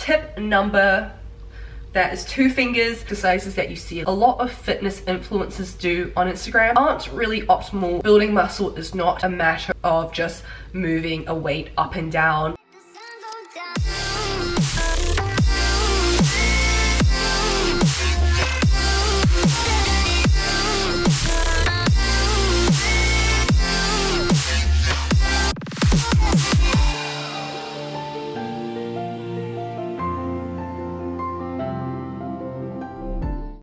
tip number that is 2 fingers. Exercises that you see a lot of fitness influencers do on Instagram aren't really optimal. Building muscle is not a matter of just moving a weight up and down.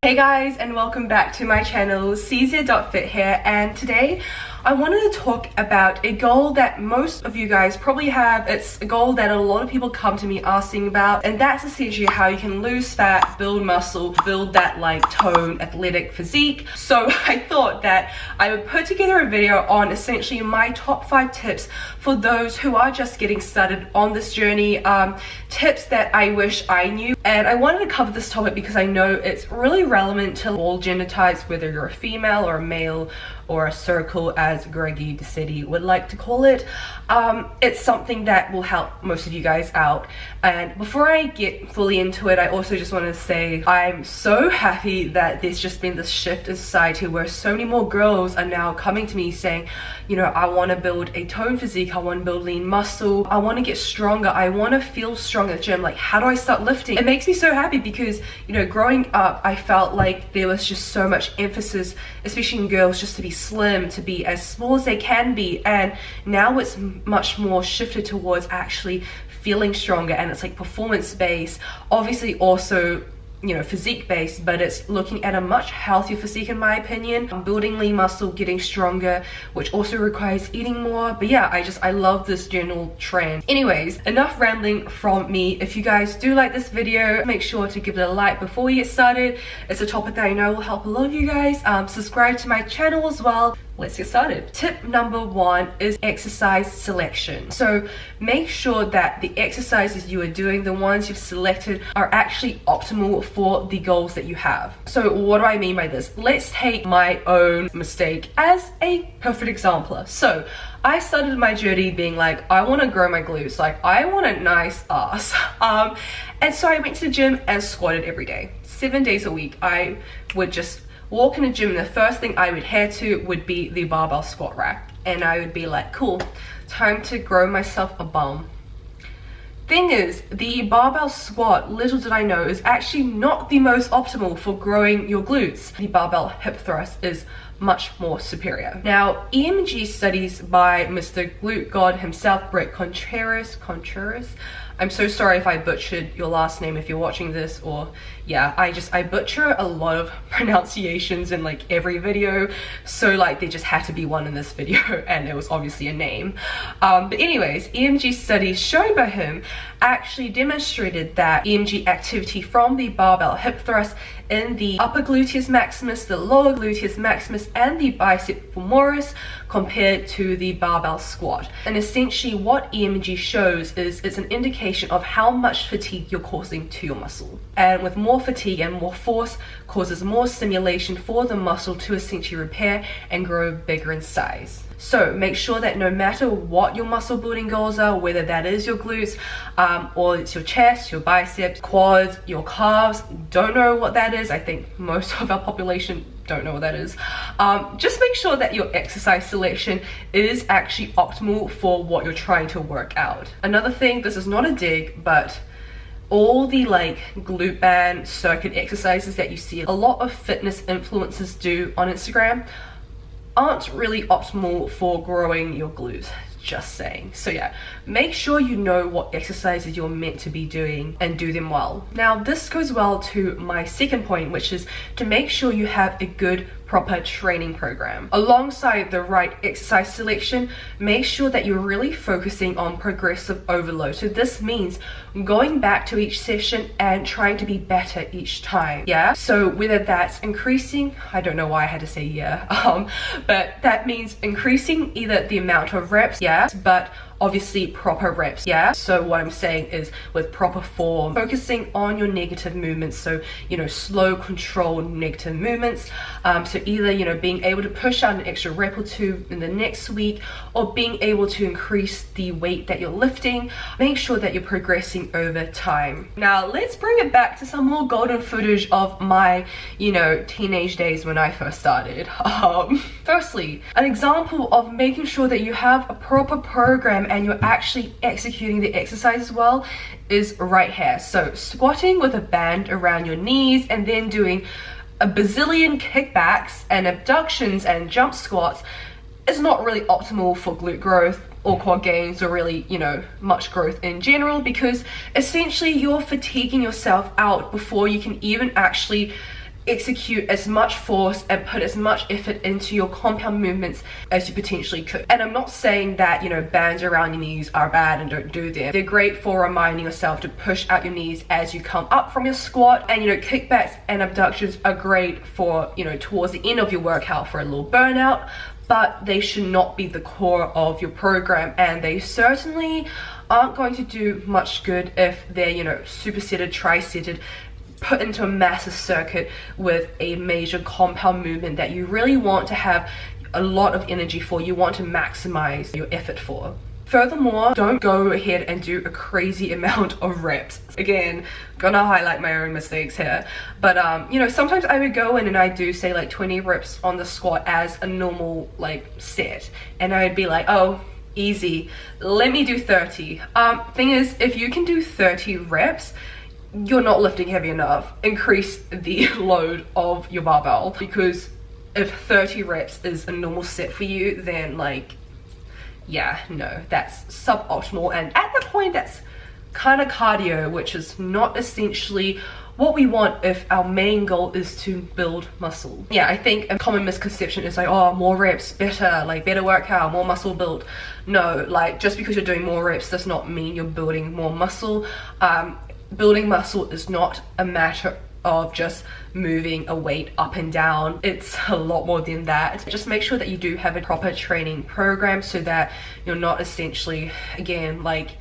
Hey guys, and welcome back to my channel, CZ.fit here, and today I wanted to talk about a goal that most of you guys probably have. It's a goal that a lot of people come to me asking about, and that's essentially how you can lose fat, build muscle, build that like toned athletic physique. So I thought that I would put together a video on essentially my top 5 tips for those who are just getting started on this journey, tips that I wish I knew. And I wanted to cover this topic because I know it's really relevant to all gender types, whether you're a female or a male or a circle, as Greggy DeCity would like to call it. It's something that will help most of you guys out. And before I get fully into it, I also just want to say I'm so happy that there's just been this shift in society where so many more girls are now coming to me saying, you know, I want to build a toned physique, I want to build lean muscle, I want to get stronger, I want to feel strong at the gym. Like, how do I start lifting? It makes me so happy because, you know, growing up I felt like there was just so much emphasis, especially in girls, just to be slim, to be as small as they can be, and now it's much more shifted towards actually feeling stronger, and it's like performance based, obviously also, you know, physique based, but it's looking at a much healthier physique in my opinion. Building lean muscle, getting stronger, which also requires eating more. But yeah, I love this general trend. Anyways, enough rambling from me. If you guys do like this video, make sure to give it a like before we get started. It's a topic that I know will help a lot of you guys. Subscribe to my channel as well. Let's get started. Tip number 1 is exercise selection. So make sure that the exercises you are doing, the ones you've selected, are actually optimal for the goals that you have. So what do I mean by this? Let's take my own mistake as a perfect example. So I started my journey being like, I want to grow my glutes, like I want a nice ass. And so I went to the gym and squatted every day, 7 days a week. I would just walk in the gym and the first thing I would head to would be the barbell squat rack, and I would be like, cool, time to grow myself a bum. Thing is, the barbell squat, little did I know, is actually not the most optimal for growing your glutes. The barbell hip thrust is much more superior. Now, EMG studies by Mr. Glute God himself, Brett Contreras, I'm so sorry if I butchered your last name if you're watching this, or yeah, I butcher a lot of pronunciations in like every video, so like there just had to be one in this video and it was obviously a name. But anyways, EMG studies shown by him actually demonstrated that EMG activity from the barbell hip thrust in the upper gluteus maximus, the lower gluteus maximus, and the bicep femoris compared to the barbell squat. And essentially what EMG shows is it's an indication of how much fatigue you're causing to your muscle. And with more fatigue and more force causes more stimulation for the muscle to essentially repair and grow bigger in size. So make sure that no matter what your muscle building goals are, whether that is your glutes, or it's your chest, your biceps, quads, your calves, don't know what that is. I think most of our population don't know what that is. Just make sure that your exercise selection is actually optimal for what you're trying to work out. Another thing, this is not a dig, but all the like glute band circuit exercises that you see a lot of fitness influencers do on Instagram aren't really optimal for growing your glutes, just saying. So yeah, make sure you know what exercises you're meant to be doing and do them well. Now this goes well to my second point, which is to make sure you have a good proper training program. Alongside the right exercise selection, make sure that you're really focusing on progressive overload. So this means going back to each session and trying to be better each time. Yeah, so whether that's increasing, I don't know why I had to say yeah, but that means increasing either the amount of reps, yeah, but obviously proper reps. Yeah, so what I'm saying is with proper form, focusing on your negative movements, so you know, slow controlled negative movements. So either, you know, being able to push out an extra rep or two in the next week, or being able to increase the weight that you're lifting. Make sure that you're progressing over time. Now let's bring it back to some more golden footage of my, you know, teenage days when I first started. Firstly, an example of making sure that you have a proper program and you're actually executing the exercise well is right here. So squatting with a band around your knees and then doing a bazillion kickbacks and abductions and jump squats is not really optimal for glute growth or quad gains, or really, you know, much growth in general, because essentially you're fatiguing yourself out before you can even actually execute as much force and put as much effort into your compound movements as you potentially could. And I'm not saying that, you know, bands around your knees are bad and don't do them. They're great for reminding yourself to push out your knees as you come up from your squat. And, you know, kickbacks and abductions are great for, you know, towards the end of your workout for a little burnout, but they should not be the core of your program, and they certainly aren't going to do much good if they're, you know, supersetted, trisetted, put into a massive circuit with a major compound movement that you really want to have a lot of energy for, you want to maximize your effort for. Furthermore, don't go ahead and do a crazy amount of reps. Again, gonna highlight my own mistakes here, but you know, sometimes I would go in and I do say like 20 reps on the squat as a normal like set, and I would be like, oh, easy, let me do 30. Thing is, if you can do 30 reps, you're not lifting heavy enough. Increase the load of your barbell, because if 30 reps is a normal set for you, then like, yeah, no, that's suboptimal, and at the point that's kind of cardio, which is not essentially what we want if our main goal is to build muscle. Yeah, I think a common misconception is like, oh, more reps better, like better workout, more muscle build. No, like just because you're doing more reps does not mean you're building more muscle. Building muscle is not a matter of just moving a weight up and down. It's a lot more than that. Just make sure that you do have a proper training program so that you're not essentially, again, like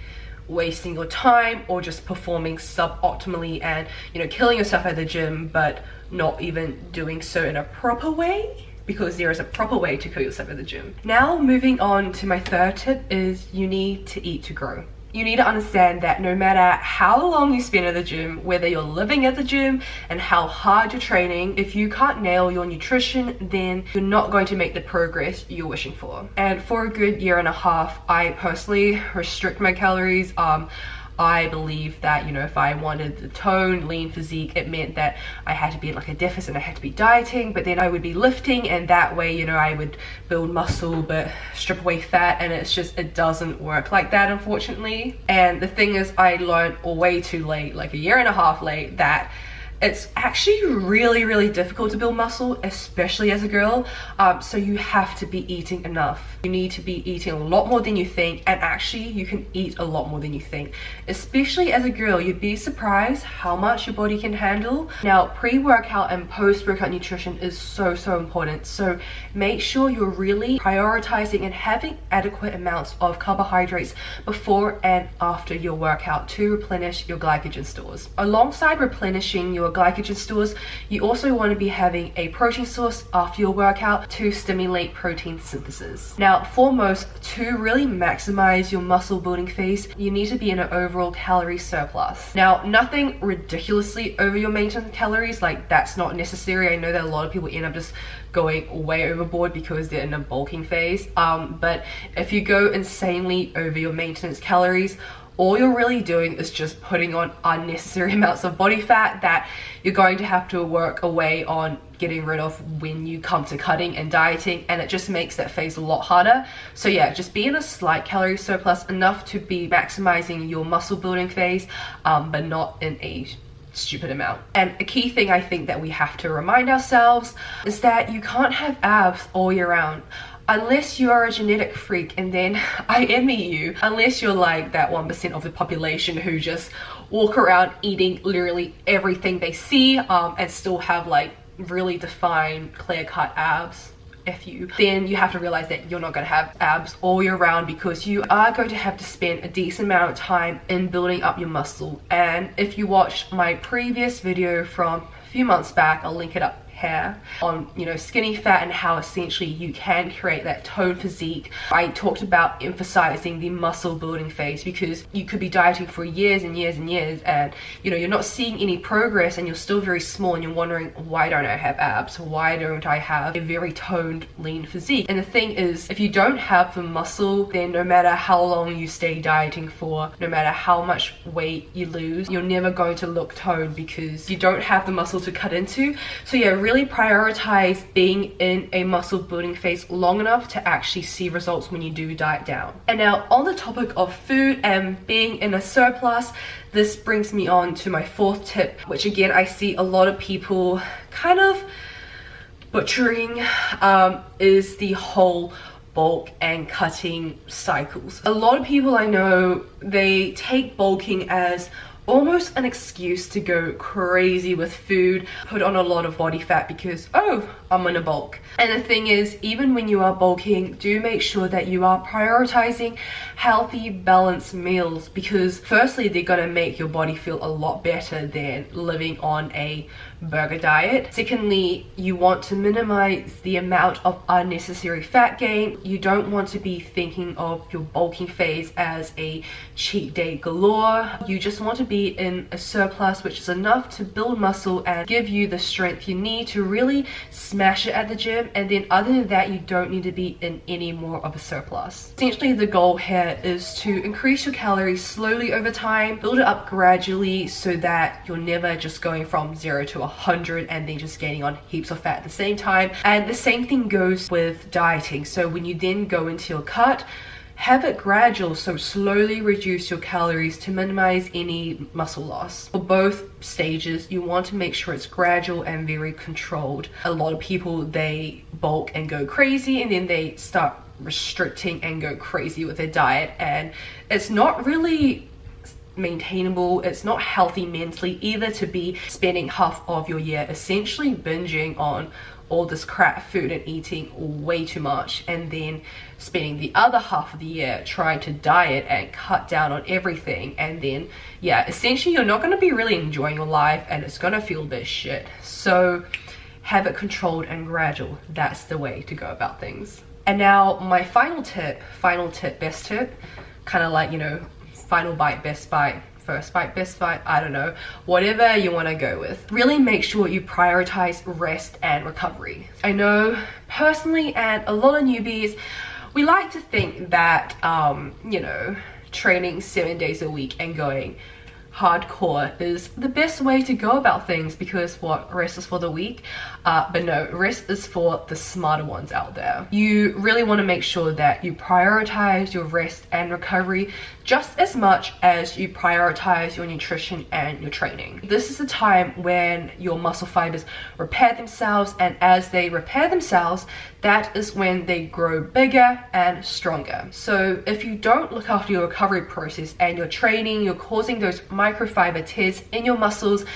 wasting your time or just performing suboptimally and, you know, killing yourself at the gym but not even doing so in a proper way, because there is a proper way to kill yourself at the gym. Now moving on to my third tip is you need to eat to grow. You need to understand that no matter how long you spend at the gym, whether you're living at the gym and how hard you're training, if you can't nail your nutrition, then you're not going to make the progress you're wishing for. And for a good year and a half, I personally restrict my calories. I believe that, you know, if I wanted the toned, lean physique, it meant that I had to be in like a deficit, I had to be dieting, but then I would be lifting, and that way, you know, I would build muscle but strip away fat, and it's just, it doesn't work like that, unfortunately. And the thing is, I learned way too late, like a year and a half late, that it's actually really difficult to build muscle, especially as a girl. So you have to be eating enough. You need to be eating a lot more than you think, and actually you can eat a lot more than you think. Especially as a girl, you'd be surprised how much your body can handle. Now, pre-workout and post-workout nutrition is so important. So make sure you're really prioritizing and having adequate amounts of carbohydrates before and after your workout to replenish your glycogen stores. Alongside replenishing your glycogen stores, you also want to be having a protein source after your workout to stimulate protein synthesis. Now, foremost, to really maximize your muscle building phase, you need to be in an overall calorie surplus. Now, nothing ridiculously over your maintenance calories, like that's not necessary. I know that a lot of people end up just going way overboard because they're in a bulking phase, but if you go insanely over your maintenance calories, all you're really doing is just putting on unnecessary amounts of body fat that you're going to have to work away on getting rid of when you come to cutting and dieting, and it just makes that phase a lot harder. So yeah, just be in a slight calorie surplus, enough to be maximizing your muscle building phase, but not in a stupid amount. And a key thing I think that we have to remind ourselves is that you can't have abs all year round. Unless you are a genetic freak, and then I envy you. Unless you're like that 1% of the population who just walk around eating literally everything they see, and still have like really defined, clear-cut abs. FU, then you have to realize that you're not going to have abs all year round, because you are going to have to spend a decent amount of time in building up your muscle. And if you watched my previous video from a few months back, I'll link it up here, on, you know, skinny fat and how essentially you can create that toned physique. I talked about emphasizing the muscle building phase, because you could be dieting for years and years and years, and you know, you're not seeing any progress and you're still very small, and you're wondering, why don't I have abs? Why don't I have a very toned, lean physique? And the thing is, if you don't have the muscle, then no matter how long you stay dieting for, no matter how much weight you lose, you're never going to look toned, because you don't have the muscle to cut into. So yeah, really prioritize being in a muscle building phase long enough to actually see results when you do diet down. And now, on the topic of food and being in a surplus, this brings me on to my fourth tip, which again I see a lot of people kind of butchering, is the whole bulk and cutting cycles. A lot of people I know, they take bulking as almost an excuse to go crazy with food, put on a lot of body fat because, oh, I'm gonna bulk. And the thing is, even when you are bulking, do make sure that you are prioritizing healthy, balanced meals, because firstly, they're gonna make your body feel a lot better than living on a burger diet. Secondly, you want to minimize the amount of unnecessary fat gain. You don't want to be thinking of your bulking phase as a cheat day galore. You just want to be in a surplus, which is enough to build muscle and give you the strength you need to really smash it at the gym. And then other than that, you don't need to be in any more of a surplus. Essentially, the goal here is to increase your calories slowly over time, build it up gradually so that you're never just going from 0 to 100 and then just gaining on heaps of fat at the same time. And the same thing goes with dieting. So when you then go into your cut, have it gradual, so slowly reduce your calories to minimize any muscle loss. For both stages, you want to make sure it's gradual and very controlled. A lot of people, they bulk and go crazy, and then they start restricting and go crazy with their diet, and it's not really maintainable. It's not healthy mentally either to be spending half of your year essentially binging on all this crap food and eating way too much, and then spending the other half of the year trying to diet and cut down on everything. And then yeah, essentially you're not going to be really enjoying your life, and it's going to feel a bit shit. So have it controlled and gradual. That's the way to go about things. And now my final tip, best tip, kind of like, you know, final bite, best bite, first bite, best bite, I don't know, whatever you want to go with. Really make sure you prioritize rest and recovery. I know personally, and a lot of newbies, we like to think that you know, training 7 days a week and going hardcore is the best way to go about things, because what, rest is for the weak? But no, rest is for the smarter ones out there. You really want to make sure that you prioritize your rest and recovery just as much as you prioritize your nutrition and your training. This is the time when your muscle fibers repair themselves, and as they repair themselves, that is when they grow bigger and stronger. So if you don't look after your recovery process and your training, you're causing those microfiber tears in your muscles,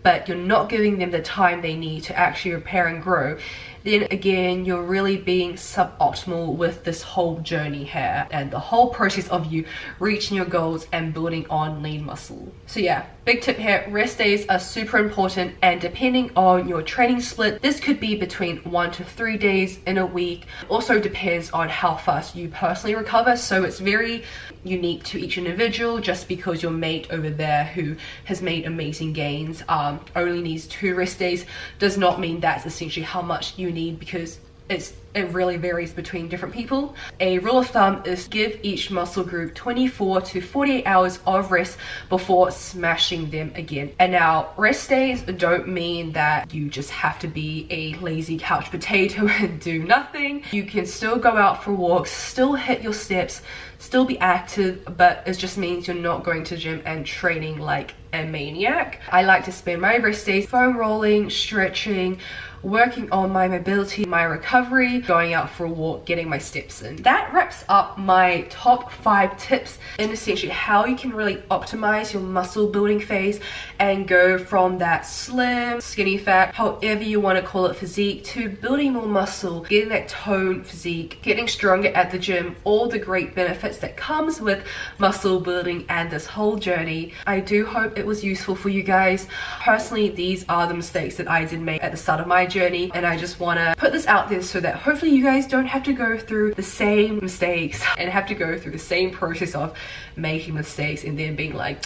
but you're not giving them the time they need to actually repair and grow, then again, you're really being suboptimal with this whole journey here and the whole process of you reaching your goals and building on lean muscle. So yeah, big tip here, rest days are super important, and depending on your training split, this could be between 1 to 3 days in a week. Also depends on how fast you personally recover, so it's very unique to each individual. Just because your mate over there who has made amazing gains only needs 2 rest days does not mean that's essentially how much you need, because it really varies between different people. A rule of thumb is give each muscle group 24 to 48 hours of rest before smashing them again. And now, rest days don't mean that you just have to be a lazy couch potato and do nothing. You can still go out for walks, still hit your steps, still be active, but it just means you're not going to gym and training like a maniac. I like to spend my rest days foam rolling, stretching, working on my mobility, my recovery, literally going out for a walk, getting my steps in. That wraps up my top 5 tips in essentially how you can really optimize your muscle building phase and go from that slim, skinny fat, however you want to call it, physique, to building more muscle, getting that toned physique, getting stronger at the gym, all the great benefits that comes with muscle building and this whole journey. I do hope it was useful for you guys. Personally, these are the mistakes that I did make at the start of my journey, and I just want to put this out there so that hopefully you guys don't have to go through the same mistakes and have to go through the same process of making mistakes and then being like,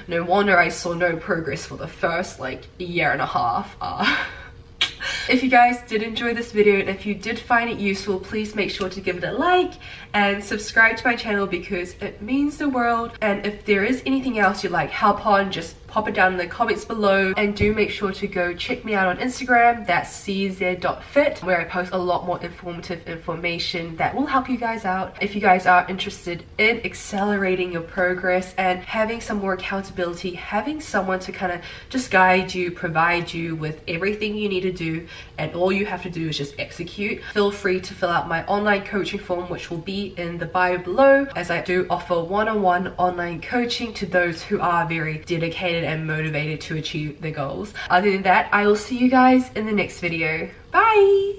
no wonder I saw no progress for the first like year and a half. If you guys did enjoy this video and if you did find it useful, please make sure to give it a like and subscribe to my channel because it means the world. And if there is anything else you'd like help on, just pop it down in the comments below, and do make sure to go check me out on Instagram. That's cz.fit, where I post a lot more informative information that will help you guys out if you guys are interested in accelerating your progress and having some more accountability, having someone to kind of just guide you, provide you with everything you need to do, and all you have to do is just execute. Feel free to fill out my online coaching form, which will be in the bio below, as I do offer one-on-one online coaching to those who are very dedicated and motivated to achieve their goals. Other than that, I will see you guys in the next video. Bye!